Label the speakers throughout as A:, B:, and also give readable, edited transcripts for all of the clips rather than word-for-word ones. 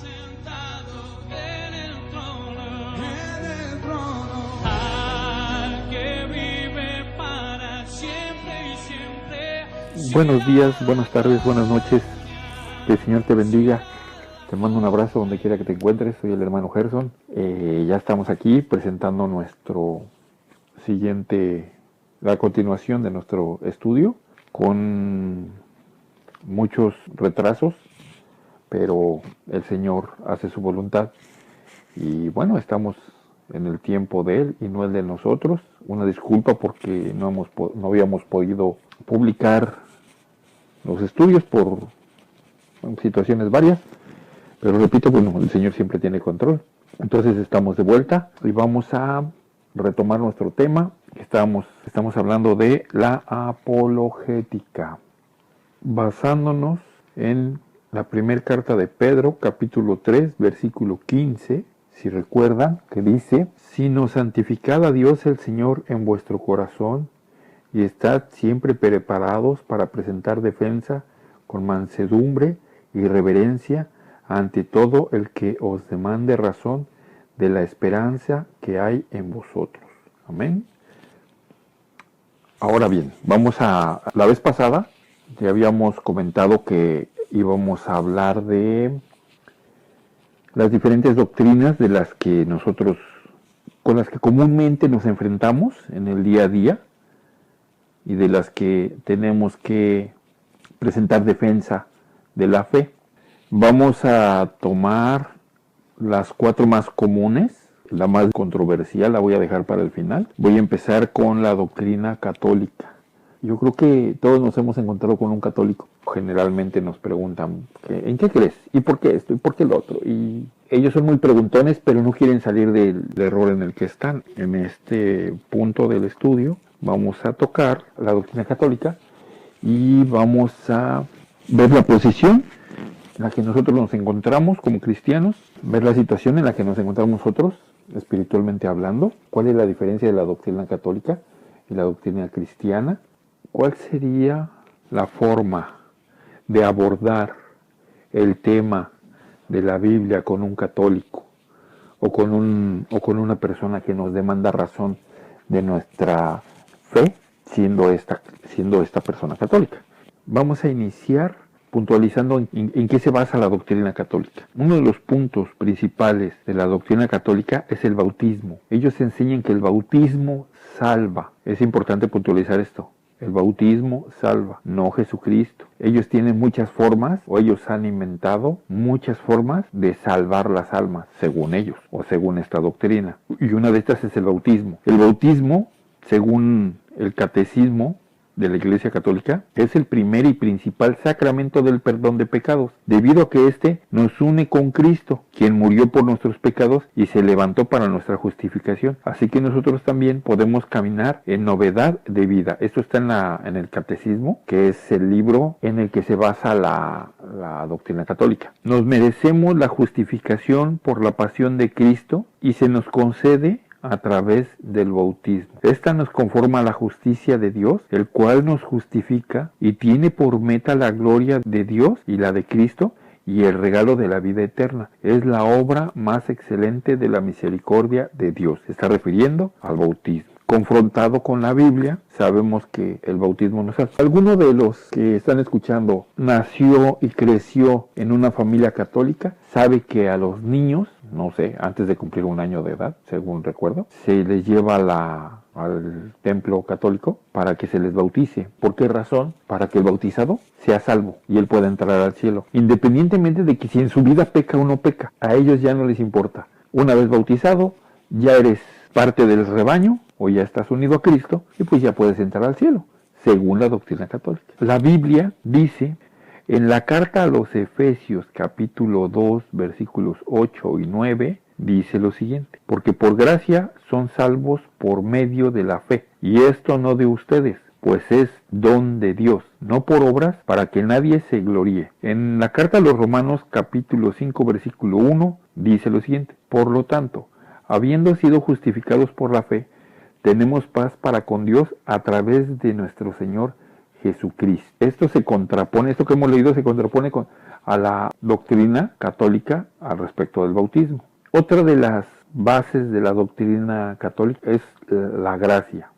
A: sentado en el trono, al que vive para siempre y siempre.
B: Buenos días, buenas tardes, buenas noches. Que el Señor te bendiga. Te mando un abrazo donde quiera que te encuentres. Soy el hermano Gerson. Ya estamos aquí presentando nuestro la continuación de nuestro estudio con muchos retrasos, pero el Señor hace su voluntad. Y bueno, estamos en el tiempo de Él y no el de nosotros. Una disculpa porque no habíamos podido publicar los estudios por situaciones varias, pero repito, bueno, el Señor siempre tiene control. Entonces estamos de vuelta y vamos a retomar nuestro tema. Estamos hablando de la apologética, basándonos en la primera carta de Pedro, capítulo 3, versículo 15, si recuerdan, que dice: sino santificad a Dios el Señor en vuestro corazón, y estad siempre preparados para presentar defensa con mansedumbre y reverencia ante todo el que os demande razón de la esperanza que hay en vosotros. Amén. Ahora bien, la vez pasada ya habíamos comentado que íbamos a hablar de las diferentes doctrinas con las que comúnmente nos enfrentamos en el día a día y de las que tenemos que presentar defensa de la fe. Vamos a tomar las 4 más comunes. La más controversial la voy a dejar para el final. Voy a empezar con la doctrina católica. Yo creo que todos nos hemos encontrado con un católico. Generalmente nos preguntan, ¿en qué crees? ¿Y por qué esto? ¿Y por qué lo otro? Y ellos son muy preguntones, pero no quieren salir del error en el que están. En este punto del estudio vamos a tocar la doctrina católica y vamos a ver la posición en la que nosotros nos encontramos como cristianos, ver la situación en la que nos encontramos nosotros, espiritualmente hablando, cuál es la diferencia de la doctrina católica y la doctrina cristiana, cuál sería la forma de abordar el tema de la Biblia con un católico o con una persona que nos demanda razón de nuestra fe, siendo esta persona católica. Vamos a iniciar puntualizando en qué se basa la doctrina católica. Uno de los puntos principales de la doctrina católica es el bautismo. Ellos enseñan que el bautismo salva. Es importante puntualizar esto. El bautismo salva, no Jesucristo. Ellos tienen muchas formas, o ellos han inventado muchas formas de salvar las almas, según ellos, o según esta doctrina. Y una de estas es el bautismo. El bautismo, según el catecismo de la Iglesia Católica, es el primer y principal sacramento del perdón de pecados, debido a que éste nos une con Cristo, quien murió por nuestros pecados y se levantó para nuestra justificación. Así que nosotros también podemos caminar en novedad de vida. Esto está en el Catecismo, que es el libro en el que se basa la doctrina católica. Nos merecemos la justificación por la pasión de Cristo y se nos concede a través del bautismo. Esta nos conforma a la justicia de Dios, el cual nos justifica y tiene por meta la gloria de Dios y la de Cristo y el regalo de la vida eterna. Es la obra más excelente de la misericordia de Dios. Se está refiriendo al bautismo. Confrontado con la Biblia, sabemos que el bautismo no es algo. ¿Alguno de los que están escuchando nació y creció en una familia católica? Sabe que a los niños, no sé, antes de cumplir 1 año de edad, según recuerdo, se les lleva al templo católico para que se les bautice. ¿Por qué razón? Para que el bautizado sea salvo y él pueda entrar al cielo. Independientemente de que si en su vida peca o no peca, a ellos ya no les importa. Una vez bautizado, ya eres parte del rebaño o ya estás unido a Cristo y pues ya puedes entrar al cielo, según la doctrina católica. La Biblia dice en la carta a los Efesios capítulo 2 versículos 8 y 9, dice lo siguiente: porque por gracia son salvos por medio de la fe, y esto no de ustedes, pues es don de Dios, no por obras, para que nadie se gloríe. En la carta a los Romanos capítulo 5 versículo 1 dice lo siguiente: por lo tanto, habiendo sido justificados por la fe, tenemos paz para con Dios a través de nuestro Señor Jesucristo. Esto que hemos leído se contrapone con a la doctrina católica al respecto del bautismo. Otra de las bases de la doctrina católica es la gracia.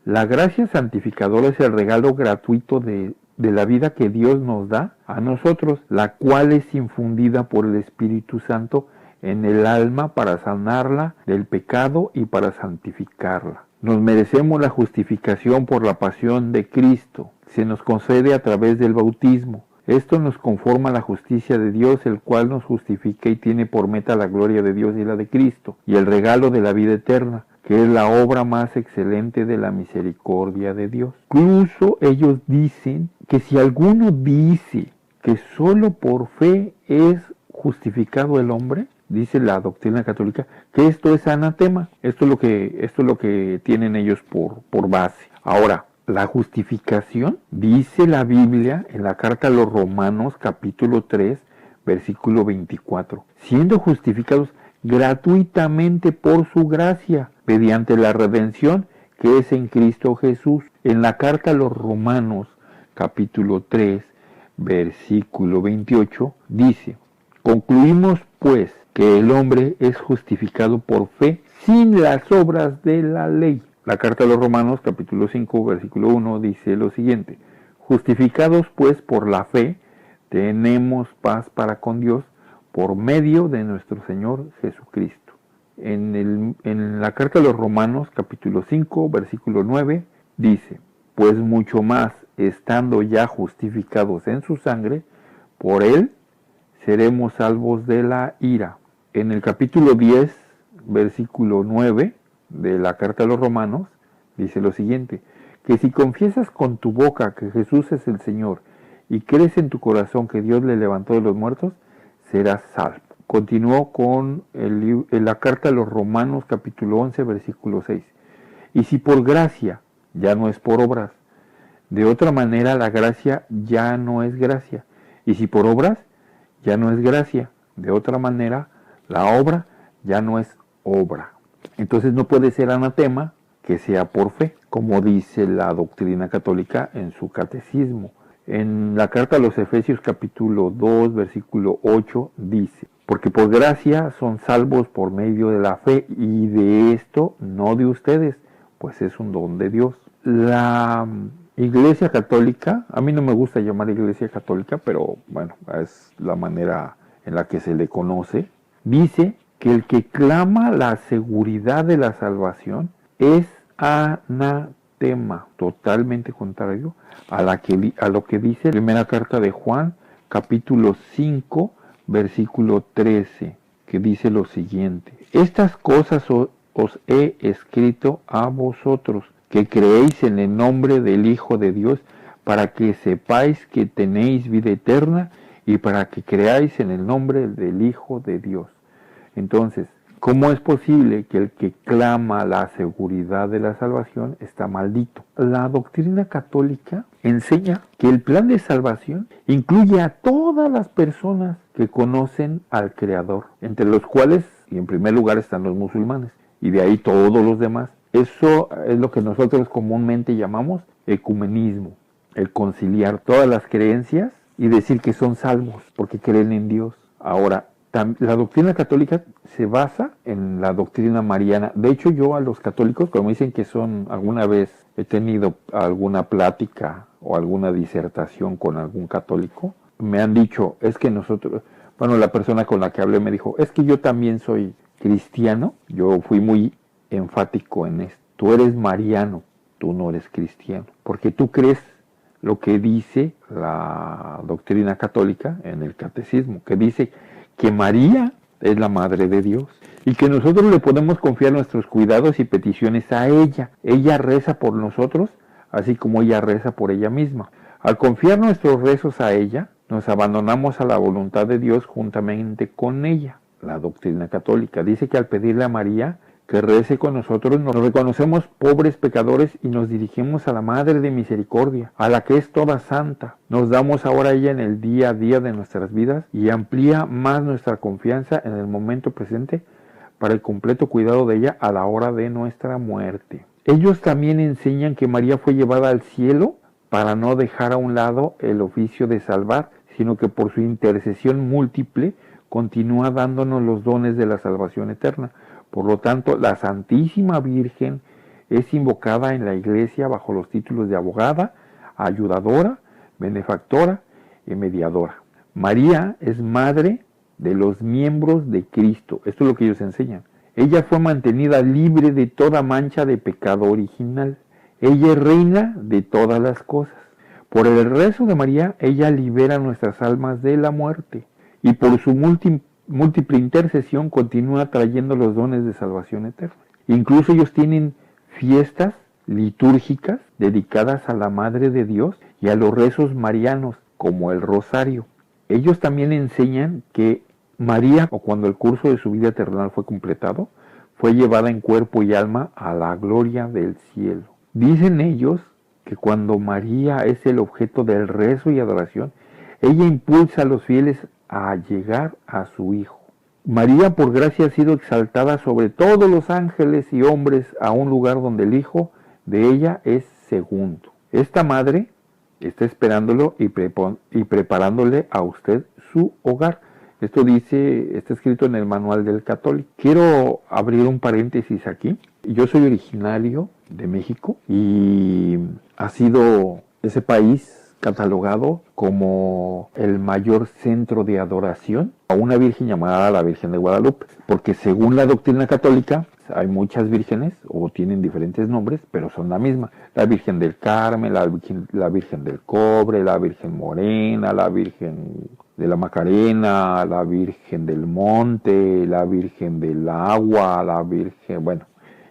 B: La gracia santificadora es el regalo gratuito de la vida que Dios nos da a nosotros, la cual es infundida por el Espíritu Santo en el alma para sanarla del pecado y para santificarla. Nos merecemos la justificación por la pasión de Cristo. Se nos concede a través del bautismo. Esto nos conforma a la justicia de Dios, el cual nos justifica y tiene por meta la gloria de Dios y la de Cristo, y el regalo de la vida eterna, que es la obra más excelente de la misericordia de Dios. Incluso ellos dicen que si alguno dice que solo por fe es justificado el hombre, dice la doctrina católica, que esto es anatema. Esto es lo que tienen ellos por base. Ahora, la justificación, dice la Biblia en la carta a los Romanos capítulo 3, versículo 24, siendo justificados gratuitamente por su gracia, mediante la redención que es en Cristo Jesús. En la carta a los Romanos capítulo 3, versículo 28, dice, concluimos pues que el hombre es justificado por fe sin las obras de la ley. La carta a los Romanos, capítulo 5, versículo 1, dice lo siguiente, justificados pues por la fe, tenemos paz para con Dios por medio de nuestro Señor Jesucristo. En la carta a los Romanos, capítulo 5, versículo 9, dice, pues mucho más, estando ya justificados en su sangre, por él seremos salvos de la ira. En el capítulo 10, versículo 9, de la carta a los Romanos, dice lo siguiente, que si confiesas con tu boca que Jesús es el Señor y crees en tu corazón que Dios le levantó de los muertos, serás salvo. Continuó con la carta a los Romanos capítulo 11, versículo 6. Y si por gracia, ya no es por obras, de otra manera la gracia ya no es gracia. Y si por obras, ya no es gracia, de otra manera la obra ya no es obra. Entonces no puede ser anatema que sea por fe, como dice la doctrina católica en su catecismo. En la carta a los Efesios capítulo 2, versículo 8 dice, porque por gracia son salvos por medio de la fe, y de esto no de ustedes, pues es un don de Dios. La Iglesia Católica, a mí no me gusta llamar Iglesia Católica, pero bueno, es la manera en la que se le conoce, dice que el que clama la seguridad de la salvación es anatema, totalmente contrario a lo que dice la primera carta de Juan, capítulo 5, versículo 13, que dice lo siguiente, estas cosas os he escrito a vosotros, que creéis en el nombre del Hijo de Dios, para que sepáis que tenéis vida eterna, y para que creáis en el nombre del Hijo de Dios. Entonces, ¿cómo es posible que el que clama la seguridad de la salvación está maldito? La doctrina católica enseña que el plan de salvación incluye a todas las personas que conocen al Creador, entre los cuales, y en primer lugar, están los musulmanes, y de ahí todos los demás. Eso es lo que nosotros comúnmente llamamos ecumenismo, el conciliar todas las creencias y decir que son salvos porque creen en Dios. Ahora, la doctrina católica se basa en la doctrina mariana. De hecho, yo a los católicos, como dicen que son, alguna vez he tenido alguna plática o alguna disertación con algún católico, me han dicho, es que nosotros, bueno, la persona con la que hablé me dijo, es que yo también soy cristiano. Yo fui muy enfático en esto. Tú eres mariano, tú no eres cristiano, porque tú crees lo que dice la doctrina católica en el catecismo, que dice que María es la Madre de Dios y que nosotros le podemos confiar nuestros cuidados y peticiones a ella. Ella reza por nosotros, así como ella reza por ella misma. Al confiar nuestros rezos a ella, nos abandonamos a la voluntad de Dios juntamente con ella. La doctrina católica dice que al pedirle a María que rece con nosotros, nos reconocemos pobres pecadores y nos dirigimos a la Madre de Misericordia, a la que es toda santa. Nos damos ahora a ella en el día a día de nuestras vidas y amplía más nuestra confianza en el momento presente para el completo cuidado de ella a la hora de nuestra muerte. Ellos también enseñan que María fue llevada al cielo para no dejar a un lado el oficio de salvar, sino que por su intercesión múltiple continúa dándonos los dones de la salvación eterna. Por lo tanto, la Santísima Virgen es invocada en la Iglesia bajo los títulos de abogada, ayudadora, benefactora y mediadora. María es madre de los miembros de Cristo. Esto es lo que ellos enseñan. Ella fue mantenida libre de toda mancha de pecado original. Ella es reina de todas las cosas. Por el rezo de María, ella libera nuestras almas de la muerte. Y por su múltiple intercesión continúa trayendo los dones de salvación eterna. Incluso ellos tienen fiestas litúrgicas dedicadas a la Madre de Dios y a los rezos marianos, como el rosario. Ellos también enseñan que María, o cuando el curso de su vida terrenal fue completado, fue llevada en cuerpo y alma a la gloria del cielo. Dicen ellos que cuando María es el objeto del rezo y adoración, ella impulsa a los fieles a llegar a su Hijo. María, por gracia, ha sido exaltada sobre todos los ángeles y hombres a un lugar donde el Hijo de ella es segundo. Esta madre está esperándolo y preparándole a usted su hogar. Esto está escrito en el Manual del Católico. Quiero abrir un paréntesis aquí. Yo soy originario de México y ha sido ese país catalogado como el mayor centro de adoración a una virgen llamada la Virgen de Guadalupe, porque según la doctrina católica hay muchas vírgenes o tienen diferentes nombres, pero son la misma: la Virgen del Carmen, la Virgen del Cobre, la Virgen Morena, la Virgen de la Macarena, la Virgen del Monte, la Virgen del Agua, la Virgen, bueno,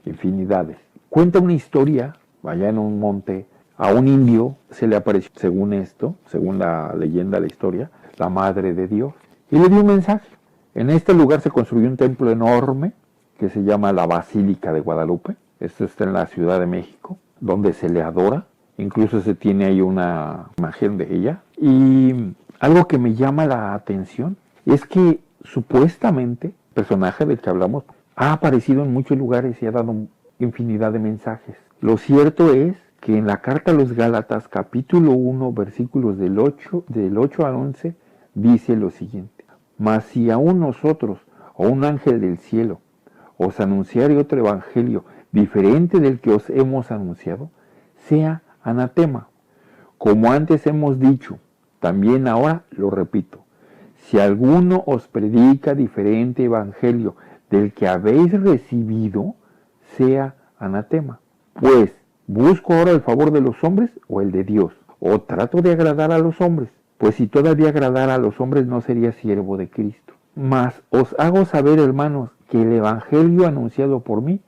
B: infinidades. Cuenta una historia, allá en un monte, a un indio se le apareció, según la leyenda, la historia, la Madre de Dios, y le dio un mensaje. En este lugar se construyó un templo enorme que se llama la Basílica de Guadalupe. Esto está en la Ciudad de México, donde se le adora. Incluso se tiene ahí una imagen de ella. Y algo que me llama la atención es que supuestamente el personaje del que hablamos ha aparecido en muchos lugares y ha dado infinidad de mensajes. Lo cierto es que en la carta a los Gálatas, capítulo 1, versículos del 8 al 11, dice lo siguiente: mas si aún nosotros, o un ángel del cielo, os anunciare otro evangelio diferente del que os hemos anunciado, sea anatema. Como antes hemos dicho, también ahora lo repito: si alguno os predica diferente evangelio del que habéis recibido, sea anatema. Pues, ¿busco ahora el favor de los hombres o el de Dios? ¿O trato de agradar a los hombres? Pues si todavía agradara a los hombres, no sería siervo de Cristo. Mas os hago saber, hermanos, que el evangelio anunciado por mí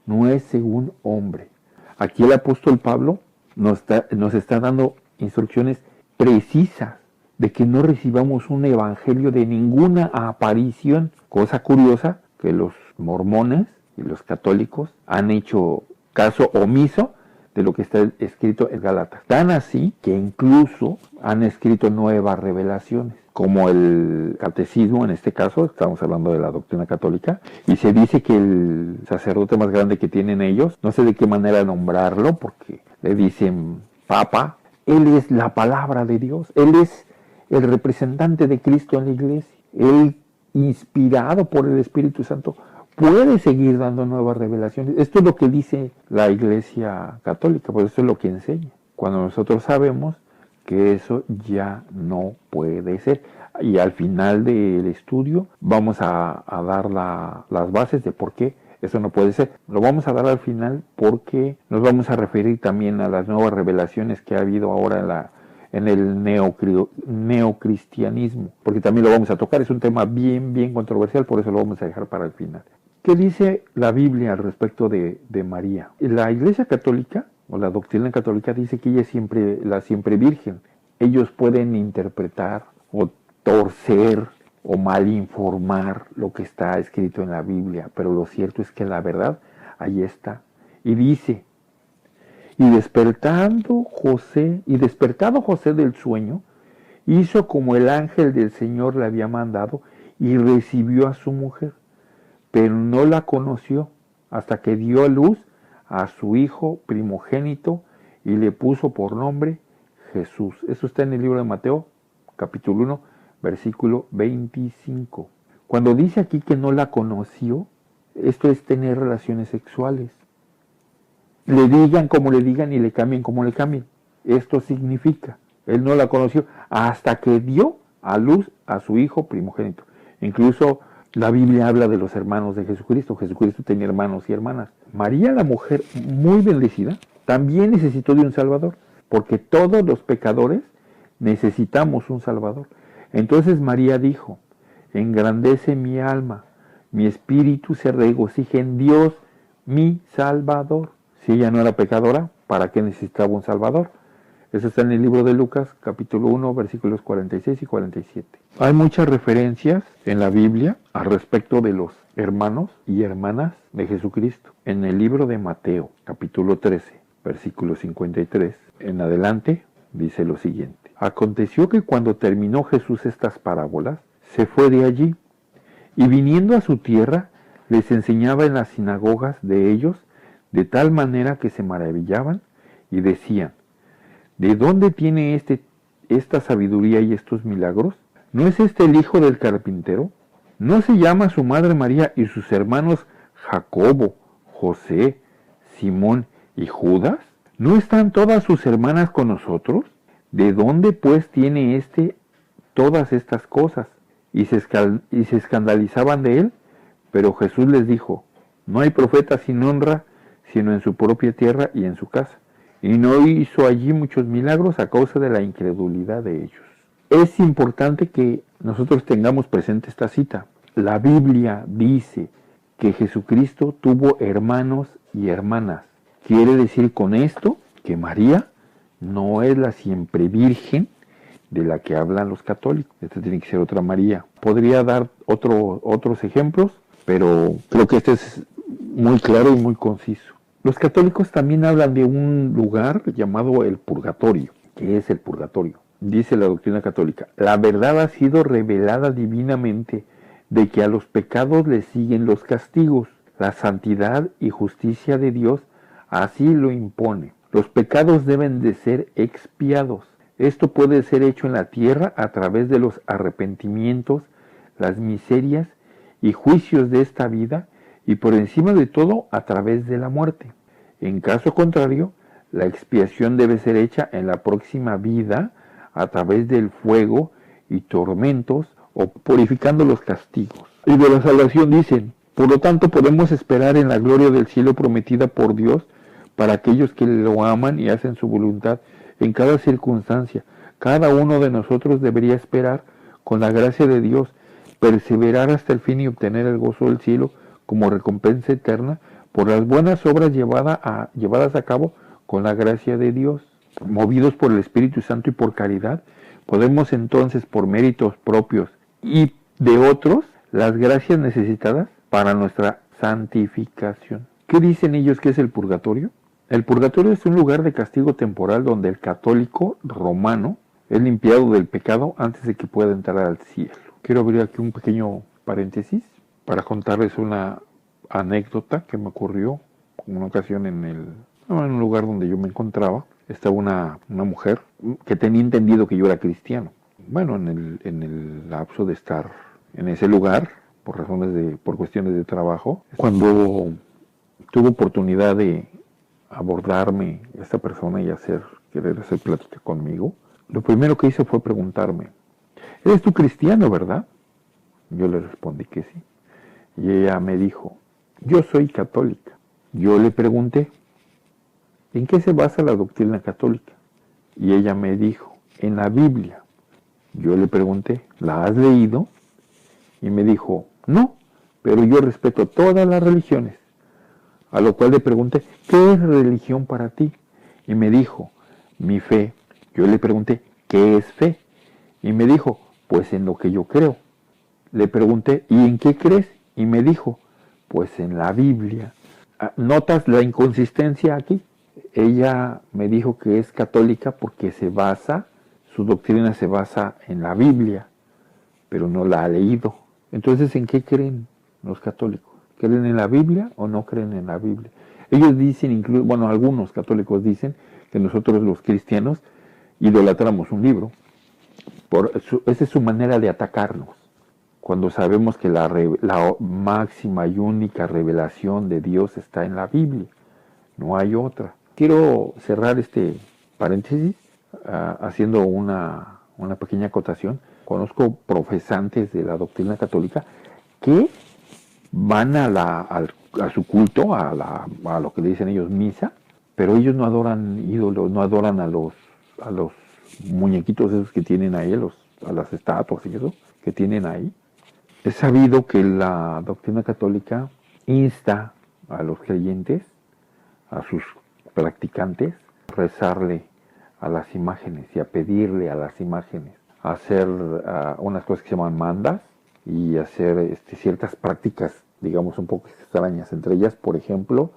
B: no es según hombre. Aquí el apóstol Pablo nos está dando instrucciones precisas de que no recibamos un evangelio de ninguna aparición. Cosa curiosa que los mormones y los católicos han hecho caso omiso de lo que está escrito en Gálatas. Tan así que incluso han escrito nuevas revelaciones, como el catecismo. En este caso estamos hablando de la doctrina católica, y se dice que el sacerdote más grande que tienen ellos, no sé de qué manera nombrarlo, porque le dicen Papa, él es la palabra de Dios, él es el representante de Cristo en la iglesia, él, inspirado por el Espíritu Santo, puede seguir dando nuevas revelaciones. Esto es lo que dice la Iglesia Católica, pues esto es lo que enseña. Cuando nosotros sabemos que eso ya no puede ser. Y al final del estudio vamos a dar las bases de por qué eso no puede ser. Lo vamos a dar al final porque nos vamos a referir también a las nuevas revelaciones que ha habido ahora en el neocristianismo, porque también lo vamos a tocar. Es un tema bien controversial, por eso lo vamos a dejar para el final. ¿Qué dice la Biblia al respecto de María? La Iglesia Católica, o la doctrina católica, dice que ella es la siempre virgen. Ellos pueden interpretar o torcer o malinformar lo que está escrito en la Biblia, pero lo cierto es que la verdad ahí está. Y dice: y despertado José del sueño, hizo como el ángel del Señor le había mandado y recibió a su mujer, pero no la conoció hasta que dio a luz a su hijo primogénito y le puso por nombre Jesús. Eso está en el libro de Mateo, capítulo 1, versículo 25. Cuando dice aquí que no la conoció, esto es tener relaciones sexuales. Le digan como le digan y le cambien como le cambien. Esto significa, él no la conoció hasta que dio a luz a su hijo primogénito. Incluso la Biblia habla de los hermanos de Jesucristo. Jesucristo tenía hermanos y hermanas. María, la mujer muy bendecida, también necesitó de un Salvador, porque todos los pecadores necesitamos un Salvador. Entonces María dijo: engrandece mi alma, mi espíritu se regocija en Dios, mi Salvador. Si ella no era pecadora, ¿para qué necesitaba un Salvador? Eso está en el libro de Lucas, capítulo 1, versículos 46 y 47. Hay muchas referencias en la Biblia al respecto de los hermanos y hermanas de Jesucristo. En el libro de Mateo, capítulo 13, versículo 53, en adelante, dice lo siguiente. Aconteció que cuando terminó Jesús estas parábolas, se fue de allí, y viniendo a su tierra, les enseñaba en las sinagogas de ellos, de tal manera que se maravillaban y decían: ¿de dónde tiene esta sabiduría y estos milagros? ¿No es este el hijo del carpintero? ¿No se llama su madre María y sus hermanos Jacobo, José, Simón y Judas? ¿No están todas sus hermanas con nosotros? ¿De dónde pues tiene todas estas cosas? Y se escandalizaban de él, pero Jesús les dijo: no hay profeta sin honra, sino en su propia tierra y en su casa. Y no hizo allí muchos milagros a causa de la incredulidad de ellos. Es importante que nosotros tengamos presente esta cita. La Biblia dice que Jesucristo tuvo hermanos y hermanas. Quiere decir con esto que María no es la siempre virgen de la que hablan los católicos. Esta tiene que ser otra María. Podría dar otros ejemplos, pero creo que este es muy claro y muy conciso. Los católicos también hablan de un lugar llamado el purgatorio. ¿Qué es el purgatorio? Dice la doctrina católica: la verdad ha sido revelada divinamente de que a los pecados les siguen los castigos. La santidad y justicia de Dios así lo impone. Los pecados deben de ser expiados. Esto puede ser hecho en la tierra a través de los arrepentimientos, las miserias y juicios de esta vida, y por encima de todo a través de la muerte. En caso contrario, la expiación debe ser hecha en la próxima vida a través del fuego y tormentos, o purificando los castigos. Y de la salvación dicen: por lo tanto podemos esperar en la gloria del cielo prometida por Dios para aquellos que lo aman y hacen su voluntad en cada circunstancia. Cada uno de nosotros debería esperar, con la gracia de Dios, perseverar hasta el fin y obtener el gozo del cielo como recompensa eterna por las buenas obras llevadas a cabo con la gracia de Dios. Movidos por el Espíritu Santo y por caridad, podemos entonces, por méritos propios y de otros, las gracias necesitadas para nuestra santificación. ¿Qué dicen ellos que es el purgatorio? El purgatorio es un lugar de castigo temporal donde el católico romano es limpiado del pecado antes de que pueda entrar al cielo. Quiero abrir aquí un pequeño paréntesis para contarles una anécdota que me ocurrió en una ocasión en un lugar donde yo me encontraba. Estaba una mujer que tenía entendido que yo era cristiano. Bueno, en el lapso de estar en ese lugar, por cuestiones de trabajo, cuando tuve oportunidad de abordarme esta persona y querer hacer plática conmigo, lo primero que hizo fue preguntarme: ¿eres tú cristiano, verdad? Yo le respondí que sí. Y ella me dijo: yo soy católica. Yo le pregunté: ¿en qué se basa la doctrina católica? Y ella me dijo: en la Biblia. Yo le pregunté: ¿la has leído? Y me dijo: no, pero yo respeto todas las religiones. A lo cual le pregunté: ¿qué es religión para ti? Y me dijo: mi fe. Yo le pregunté: ¿qué es fe? Y me dijo: pues en lo que yo creo. Le pregunté: ¿y en qué crees? Y me dijo: pues en la Biblia. ¿Notas la inconsistencia aquí? Ella me dijo que es católica porque su doctrina se basa en la Biblia, pero no la ha leído. Entonces, ¿en qué creen los católicos? ¿Creen en la Biblia o no creen en la Biblia? Ellos dicen, algunos católicos dicen que nosotros los cristianos idolatramos un libro. Esa es su manera de atacarnos. Cuando sabemos que la máxima y única revelación de Dios está en la Biblia, no hay otra. Quiero cerrar este paréntesis haciendo una pequeña acotación. Conozco profesantes de la doctrina católica que van a su culto, a lo que le dicen ellos misa, pero ellos no adoran ídolos, no adoran a los muñequitos esos que tienen ahí, a las estatuas y eso que tienen ahí. Es sabido que la doctrina católica insta a los creyentes, a sus practicantes, a rezarle a las imágenes y a pedirle a las imágenes, a hacer unas cosas que se llaman mandas y hacer ciertas prácticas, digamos, un poco extrañas. Entre ellas, por ejemplo,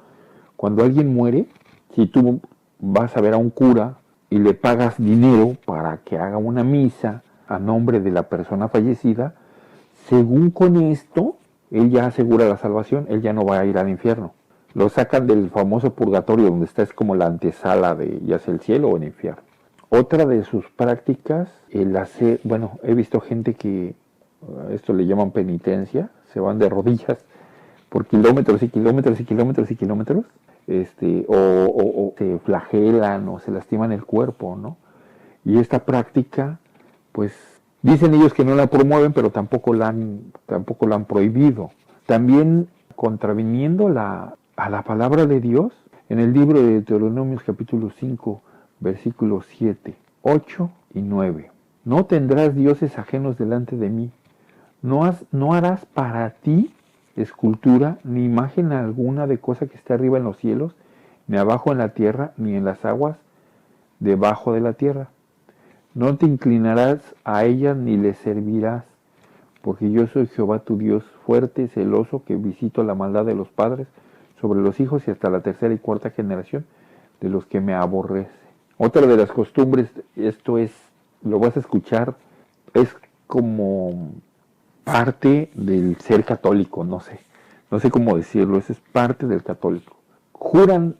B: cuando alguien muere, si tú vas a ver a un cura y le pagas dinero para que haga una misa a nombre de la persona fallecida, según con esto, él ya asegura la salvación, él ya no va a ir al infierno. Lo sacan del famoso purgatorio, donde está es como la antesala de ya sea el cielo o el infierno. Otra de sus prácticas, el hacer, bueno, he visto gente que, esto le llaman penitencia, se van de rodillas por kilómetros y kilómetros y kilómetros y kilómetros, o se flagelan o se lastiman el cuerpo, ¿no? Y esta práctica, pues, dicen ellos que no la promueven, pero tampoco la han prohibido. También contraviniendo a la palabra de Dios, en el libro de Deuteronomios capítulo 5, versículos 7, 8 y 9. No tendrás dioses ajenos delante de mí. No harás para ti escultura ni imagen alguna de cosa que esté arriba en los cielos, ni abajo en la tierra, ni en las aguas debajo de la tierra. No te inclinarás a ellas ni les servirás, porque yo soy Jehová tu Dios, fuerte y celoso, que visito la maldad de los padres sobre los hijos y hasta la tercera y cuarta generación de los que me aborrecen. Otra de las costumbres, esto es, lo vas a escuchar, es como parte del ser católico, no sé cómo decirlo, eso es parte del católico. Juran,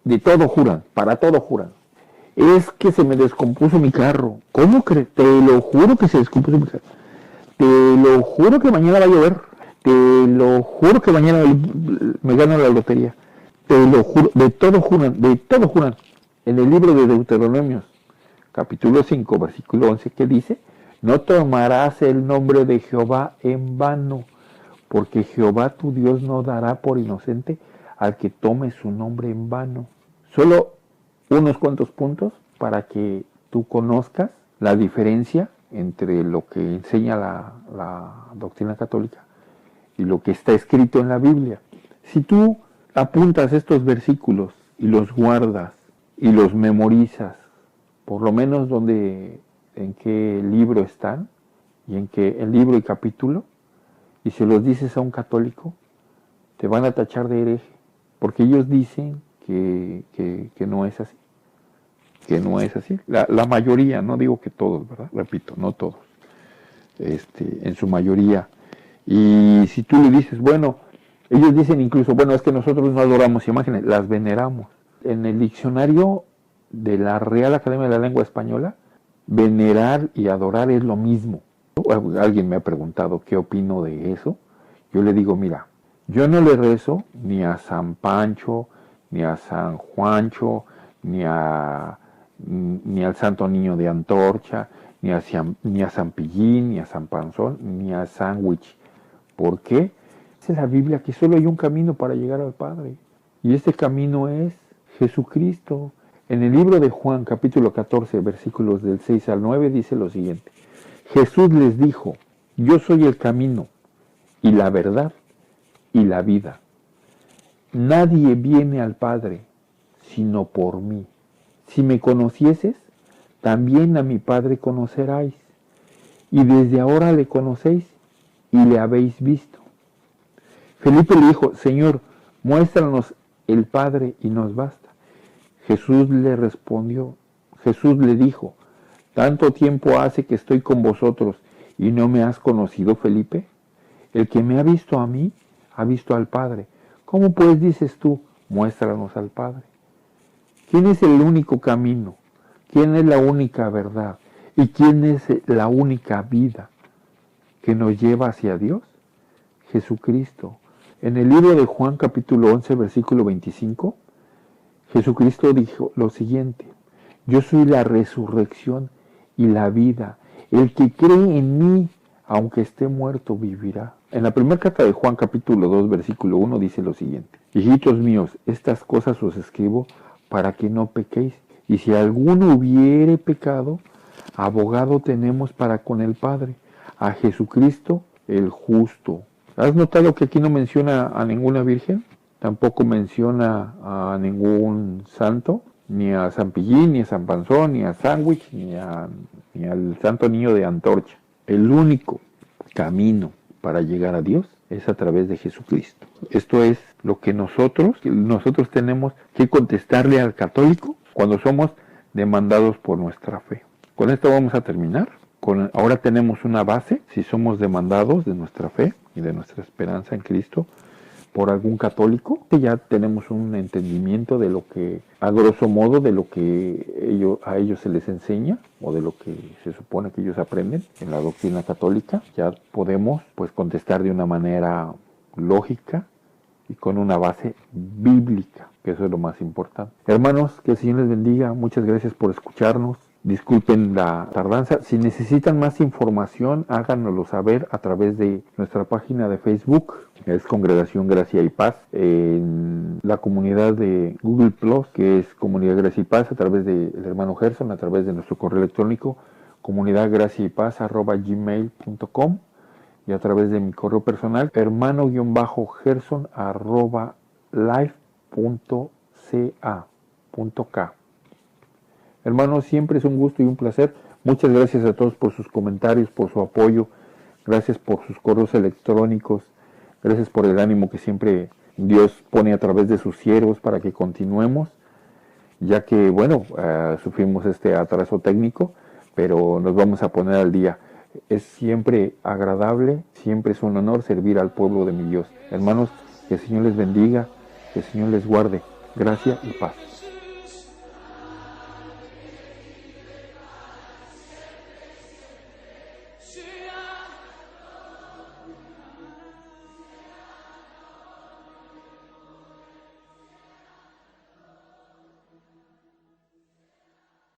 B: de todo juran, para todo juran. Es que se me descompuso mi carro. ¿Cómo crees? Te lo juro que se descompuso mi carro. Te lo juro que mañana va a llover. Te lo juro que mañana me gano la lotería. Te lo juro, de todo juran, de todo juran. En el libro de Deuteronomios, capítulo 5, versículo 11, que dice: no tomarás el nombre de Jehová en vano, porque Jehová tu Dios no dará por inocente al que tome su nombre en vano. Solo unos cuantos puntos para que tú conozcas la diferencia entre lo que enseña la doctrina católica y lo que está escrito en la Biblia. Si tú apuntas estos versículos y los guardas y los memorizas, por lo menos en qué libro están y en qué el libro y capítulo, y se los dices a un católico, te van a tachar de hereje, porque ellos dicen que no es así. Que no es así. La mayoría, no digo que todos, ¿verdad? Repito, no todos. En su mayoría. Y si tú le dices, bueno, ellos dicen incluso, bueno, es que nosotros no adoramos imágenes, las veneramos. En el diccionario de la Real Academia de la Lengua Española, venerar y adorar es lo mismo. Alguien me ha preguntado qué opino de eso. Yo le digo, mira, yo no le rezo ni a San Pancho, ni a San Juancho, ni al Santo Niño de Antorcha, ni a San Pillín, ni a San Panzón, ni a Sándwich. ¿Por qué? Dice la Biblia que solo hay un camino para llegar al Padre. Y este camino es Jesucristo. En el libro de Juan, capítulo 14, versículos del 6 al 9, dice lo siguiente. Jesús les dijo: yo soy el camino, y la verdad, y la vida. Nadie viene al Padre, sino por mí. Si me conocieses, también a mi Padre conoceráis. Y desde ahora le conocéis y le habéis visto. Felipe le dijo: Señor, muéstranos el Padre y nos basta. Jesús le respondió, Jesús le dijo: ¿tanto tiempo hace que estoy con vosotros y no me has conocido, Felipe? El que me ha visto a mí, ha visto al Padre. ¿Cómo pues dices tú, muéstranos al Padre? ¿Quién es el único camino? ¿Quién es la única verdad? ¿Y quién es la única vida que nos lleva hacia Dios? Jesucristo. En el libro de Juan capítulo 11, versículo 25, Jesucristo dijo lo siguiente: yo soy la resurrección y la vida. El que cree en mí, aunque esté muerto, vivirá. En la primera carta de Juan capítulo 2, versículo 1 dice lo siguiente: hijitos míos, estas cosas os escribo para que no pequéis. Y si alguno hubiere pecado, abogado tenemos para con el Padre, a Jesucristo el justo. ¿Has notado que aquí no menciona a ninguna virgen? Tampoco menciona a ningún santo, ni a San Pillín, ni a San Panzón, ni a Sandwich, ni al Santo Niño de Antorcha. El único camino para llegar a Dios es a través de Jesucristo. Esto es lo que nosotros tenemos que contestarle al católico cuando somos demandados por nuestra fe. Con esto vamos a terminar. Ahora tenemos una base, si somos demandados de nuestra fe y de nuestra esperanza en Cristo por algún católico, ya tenemos un entendimiento de lo que, a grosso modo, de lo que a ellos se les enseña o de lo que se supone que ellos aprenden en la doctrina católica. Ya podemos pues contestar de una manera lógica y con una base bíblica, que eso es lo más importante. Hermanos, que el Señor les bendiga. Muchas gracias por escucharnos. Disculpen la tardanza. Si necesitan más información, háganoslo saber a través de nuestra página de Facebook, es Congregación Gracia y Paz, en la comunidad de Google Plus, que es Comunidad Gracia y Paz, a través del hermano Gerson, a través de nuestro correo electrónico, comunidadgraciaypaz@gmail.com, y a través de mi correo personal, hermano-gerson@life.ca.k. Hermanos, siempre es un gusto y un placer. Muchas gracias a todos por sus comentarios, por su apoyo. Gracias por sus correos electrónicos. Gracias por el ánimo que siempre Dios pone a través de sus siervos para que continuemos. Ya que, bueno, sufrimos este atraso técnico, pero nos vamos a poner al día. Es siempre agradable, siempre es un honor servir al pueblo de mi Dios. Hermanos, que el Señor les bendiga, que el Señor les guarde. Gracia y paz.